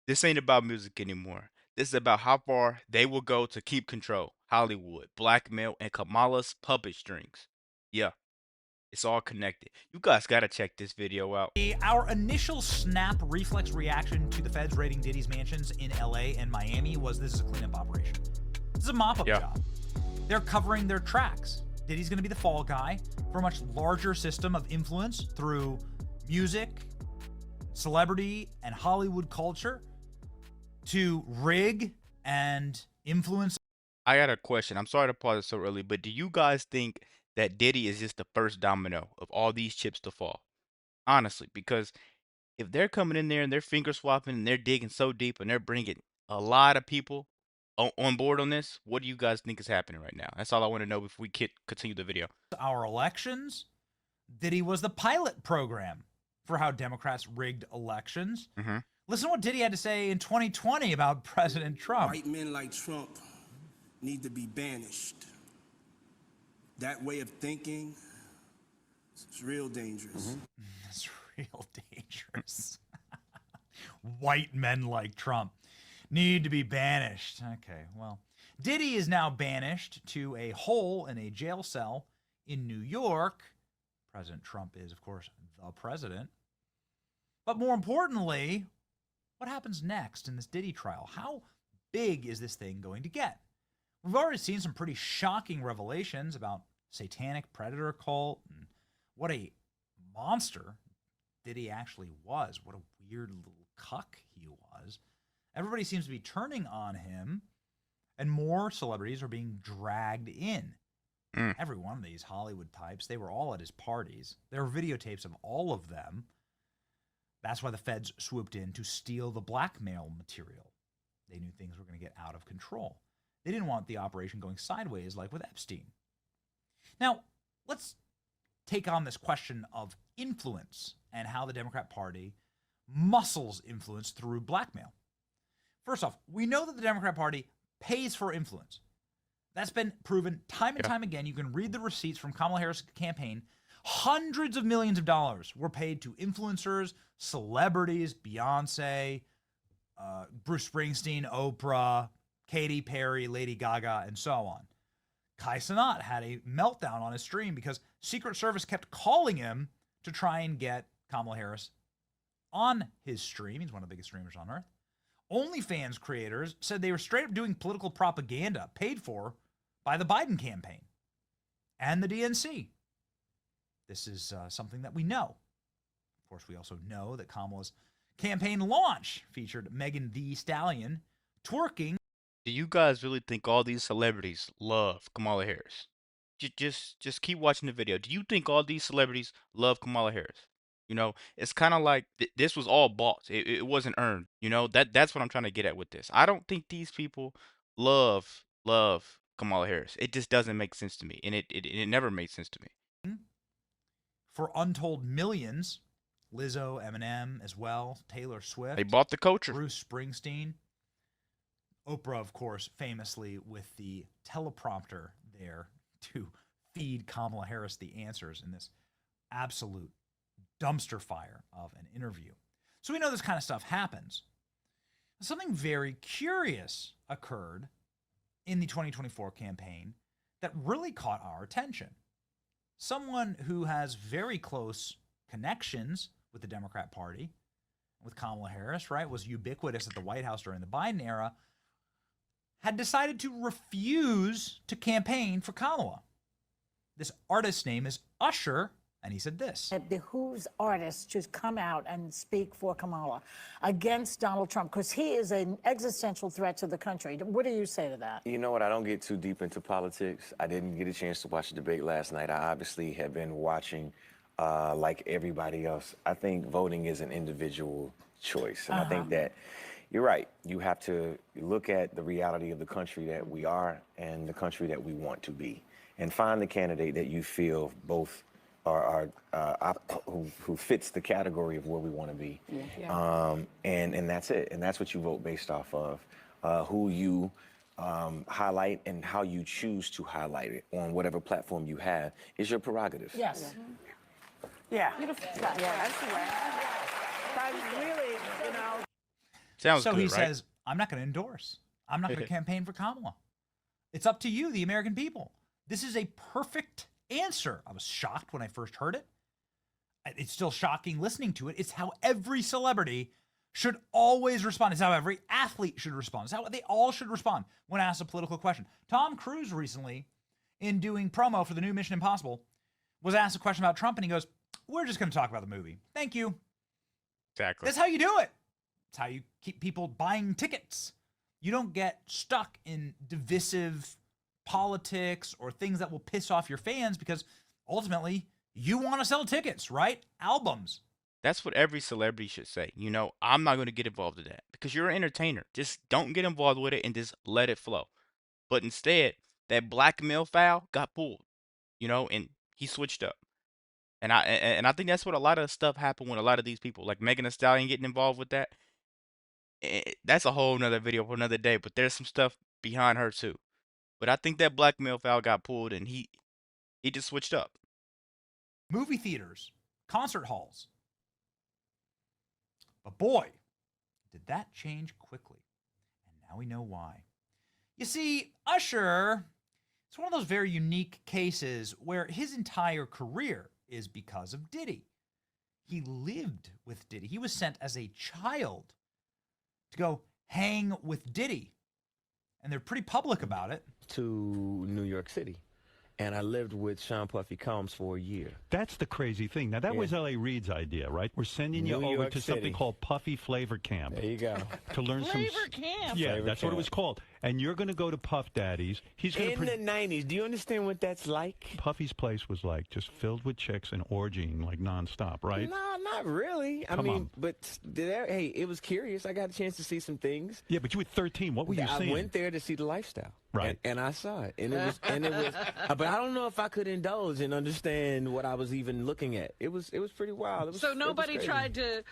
This ain't about music anymore. This is about how far they will go to keep control. Hollywood, Blackmail, and Kamala's puppet strings. Yeah, it's all connected. You guys gotta check this video out. Our initial snap reflex reaction to the feds raiding Diddy's mansions in LA and Miami was this is a cleanup operation. This is a mop-up Yeah. job. They're covering their tracks. Diddy's going to be the fall guy for a much larger system of influence through music, celebrity, and Hollywood culture to rig and influence. I got a question. I'm sorry to pause it so early, but do you guys think that Diddy is just the first domino of all these chips to fall? Honestly, because if they're coming in there and they're finger swapping and they're digging so deep and they're bringing a lot of people on board on this, what do you guys think is happening right now? That's all I want to know before we continue the video. Our elections. Diddy was the pilot program for how Democrats rigged elections. Hmm. Listen to what Diddy had to say in 2020 about President Trump. White men like Trump need to be banished. That way of thinking is real dangerous. It's real dangerous. White men like Trump need to be banished. Okay, well, Diddy is now banished to a hole in a jail cell in New York. President Trump is, of course, the president. But more importantly, what happens next in this Diddy trial? How big is this thing going to get? We've already seen some pretty shocking revelations about satanic predator cult and what a monster Diddy actually was. What a weird little cuck he was. Everybody seems to be turning on him, and more celebrities are being dragged in. Every one of these Hollywood types, they were all at his parties. There were videotapes of all of them. That's why the feds swooped in to steal the blackmail material. They knew things were going to get out of control. They didn't want the operation going sideways like with Epstein. Now, let's take on this question of influence and how the Democrat Party muscles influence through blackmail. First off, we know that the Democrat Party pays for influence. That's been proven time and time again. You can read the receipts from Kamala Harris' campaign. Hundreds of millions of dollars were paid to influencers, celebrities, Beyonce, Bruce Springsteen, Oprah, Katy Perry, Lady Gaga, and so on. Kai Cenat had a meltdown on his stream because Secret Service kept calling him to try and get Kamala Harris on his stream. He's one of the biggest streamers on earth. OnlyFans creators said they were straight up doing political propaganda paid for by the Biden campaign and the DNC. This is something that we know. Of course, we also know that Kamala's campaign launch featured Megan Thee Stallion twerking. Do you guys really think all these celebrities love Kamala Harris? Just keep watching the video. Do you think all these celebrities love Kamala Harris? You know, it's kind of like this was all bought. It wasn't earned. You know, that's what I'm trying to get at with this. I don't think these people love Kamala Harris. It just doesn't make sense to me, and it never made sense to me. For untold millions. Lizzo, Eminem as well, Taylor Swift. They bought the culture. Bruce Springsteen. Oprah, of course, famously with the teleprompter there to feed Kamala Harris the answers in this absolute dumpster fire of an interview. So we know this kind of stuff happens. Something very curious occurred in the 2024 campaign that really caught our attention. Someone who has very close connections with the Democrat Party, with Kamala Harris, right, was ubiquitous at the White House during the Biden era, had decided to refuse to campaign for Kamala. This artist's name is Usher, and he said this. It behooves artists to come out and speak for Kamala against Donald Trump because he is an existential threat to the country. What do you say to that? You know what? I don't get too deep into politics. I didn't get a chance to watch the debate last night. I obviously have been watching like everybody else. I think voting is an individual choice. And I think that you're right. You have to look at the reality of the country that we are and the country that we want to be and find the candidate that you feel both who fits the category of where we want to be. And that's it. And that's what you vote based off of, who you highlight and how you choose to highlight it on whatever platform you have is your prerogative. Yes. Yeah. Beautiful. Yeah, that's the way. But really, you know. Sounds So good, he right? says, I'm not going to endorse. I'm not going to campaign for Kamala. It's up to you, the American people. This is a perfect answer. I was shocked when I first heard it. It's still shocking listening to it. It's how every celebrity should always respond. It's how every athlete should respond. It's how they all should respond when asked a political question. Tom Cruise recently, in doing promo for the new Mission Impossible, was asked a question about Trump, and he goes, we're just going to talk about the movie. Thank you. Exactly. That's how you do it. It's how you keep people buying tickets. You don't get stuck in divisive politics or things that will piss off your fans, because ultimately you want to sell tickets, right? Albums. That's what every celebrity should say. You know, I'm not going to get involved in that because you're an entertainer. Just don't get involved with it and just let it flow. But instead, that blackmail file got pulled, you know, and he switched up. And I think that's what a lot of stuff happened with a lot of these people, like Megan Thee Stallion getting involved with that. That's a whole nother video for another day. But there's some stuff behind her too. But I think that blackmail file got pulled, and he just switched up. Movie theaters, concert halls. But boy, did that change quickly. And now we know why. You see, Usher, it's one of those very unique cases where his entire career is because of Diddy. He lived with Diddy. He was sent as a child to go hang with Diddy. And they're pretty public about it. To New York City. And I lived with Sean Puffy Combs for a year. That's the crazy thing. Now, that was L.A. Reid's idea, right? We're sending you New over York to City. something called Puffy Flavor Camp. There you go. To learn Flavor Camp. Yeah, Flavor that's what it Camp. was called. And you're going to go to Puff Daddy's. He's going In to... the 90s, do you understand what that's like? Puffy's place was like just filled with chicks and orgying like nonstop, right? No, not really. I Come mean, on. but hey, it was curious. I got a chance to see some things. Yeah, but you were 13. What were you I seeing? went there to see the lifestyle. Right. And I saw it. And it was but I don't know if I could indulge and understand what I was even looking at. It was pretty wild. So nobody tried to,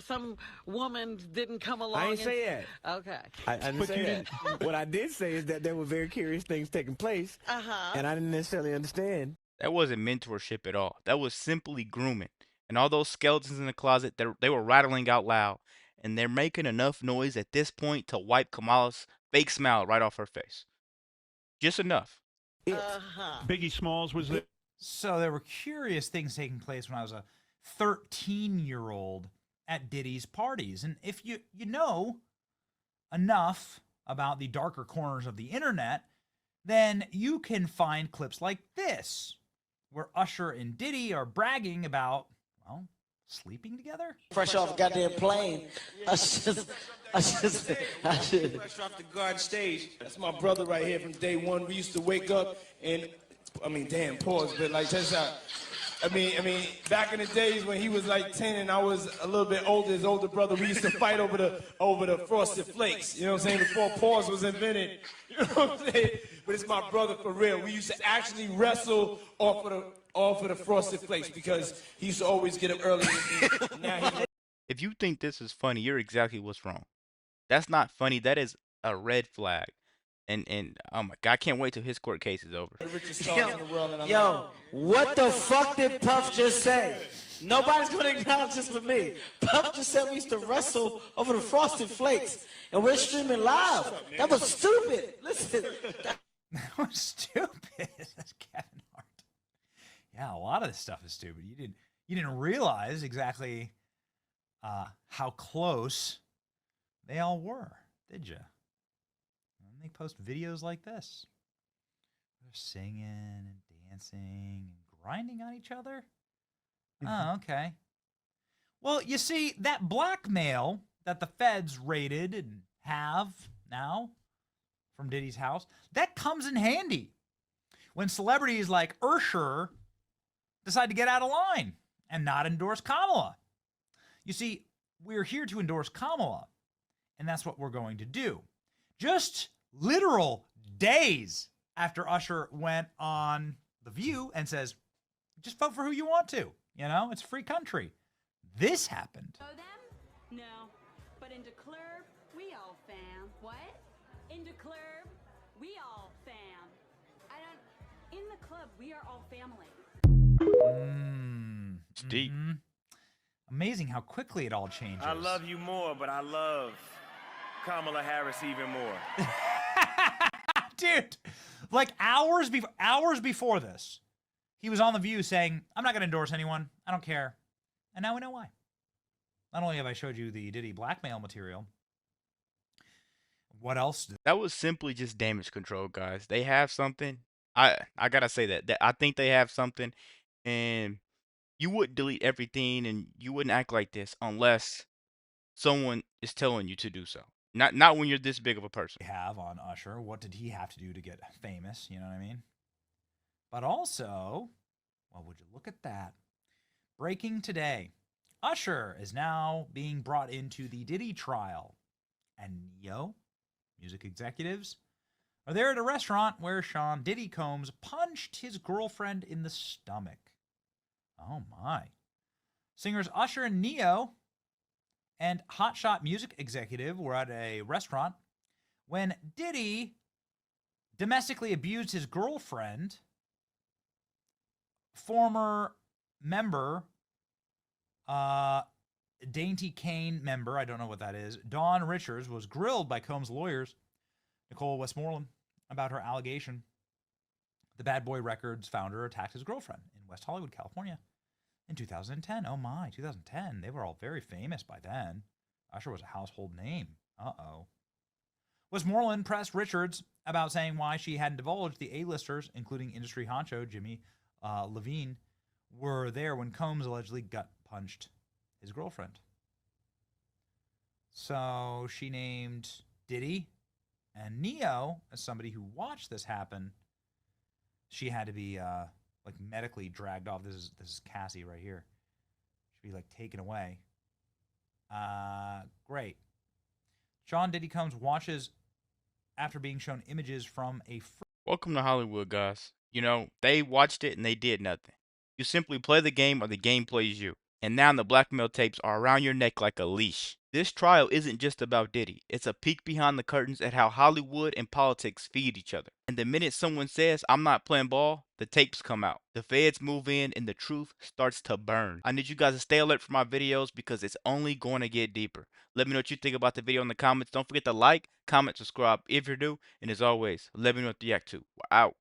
some woman didn't come along. I didn't say that. Okay. I didn't say that. What I did say is that there were very curious things taking place. And I didn't necessarily understand. That wasn't mentorship at all. That was simply grooming. And all those skeletons in the closet, they were rattling out loud. And they're making enough noise at this point to wipe Kamala's fake smile right off her face. Just enough. Biggie Smalls was there. So there were curious things taking place when I was a 13-year-old at Diddy's parties. And if you know enough about the darker corners of the internet, then you can find clips like this, where Usher and Diddy are bragging about, well, sleeping together. Fresh off a goddamn plane. Fresh off the garden stage. That's my brother right here from day one. We used to wake up and, damn, pause, but like, check this out. Back in the days when he was like 10 and I was a little bit older, his older brother, we used to fight over the Frosted Flakes. You know what I'm saying? Before pause was invented. You know what I'm saying? But it's my brother for real. We used to actually wrestle off of the Frosted Flakes because he used to always get up early. If you think this is funny, you're exactly what's wrong. That's not funny. That is a red flag. And oh my God, I can't wait till his court case is over. Yo, what the fuck did Puff just say? Nobody's gonna acknowledge this but me. Puff just said we used to wrestle over the Frosted Flakes, and we're streaming live. That was stupid. Listen. That was stupid. That's Kevin Hart. Yeah, a lot of this stuff is stupid. You didn't realize exactly how close they all were, did you? And they post videos like this. They're singing and dancing and grinding on each other. Oh, okay. Well, you see, that blackmail that the feds raided and have now from Diddy's house, that comes in handy when celebrities like Usher decide to get out of line and not endorse Kamala. You see, we're here to endorse Kamala, and that's what we're going to do. Just literal days after Usher went on The View and says, just vote for who you want to. You know, it's a free country. This happened. Know them? No. But in the club, we all fam. What? In the club, we all fam. In the club, we are all family. It's deep. Amazing how quickly it all changes. I love you more, but I love Kamala Harris even more. Dude, like hours before this, he was on The View saying, I'm not going to endorse anyone. I don't care. And now we know why. Not only have I showed you the Diddy blackmail material, what else? That was simply just damage control, guys. They have something. I gotta say that I think they have something, and you wouldn't delete everything, and you wouldn't act like this unless someone is telling you to do so. Not when you're this big of a person. Have on Usher. What did he have to do to get famous? You know what I mean? But also, well, would you look at that? Breaking today. Usher is now being brought into the Diddy trial. And Neo, music executives, are there at a restaurant where Sean Diddy Combs punched his girlfriend in the stomach. Oh my. Singers Usher and Neo and hotshot music executive were at a restaurant when Diddy domestically abused his girlfriend. Former member, Dainty Kane member, I don't know what that is, Dawn Richards, was grilled by Combs' lawyers, Nicole Westmoreland, about her allegation. The Bad Boy Records founder attacked his girlfriend in West Hollywood, California in 2010. Oh my, 2010. They were all very famous by then. Usher was a household name. Uh-oh. Westmoreland pressed Richards about saying why she hadn't divulged the A-listers, including industry honcho Jimmy Levine, were there when Combs allegedly gut punched his girlfriend. So she named Diddy and Neo as somebody who watched this happen. She had to be like medically dragged off. This is Cassie right here. Should be like taken away. Great. Sean Diddy Combs watches after being shown images from a. Welcome to Hollywood, guys. You know, they watched it and they did nothing. You simply play the game or the game plays you. And now the blackmail tapes are around your neck like a leash. This trial isn't just about Diddy. It's a peek behind the curtains at how Hollywood and politics feed each other. And the minute someone says, I'm not playing ball, the tapes come out. The feds move in and the truth starts to burn. I need you guys to stay alert for my videos because it's only going to get deeper. Let me know what you think about the video in the comments. Don't forget to like, comment, subscribe if you're new. And as always, let me know what you react to. We're out.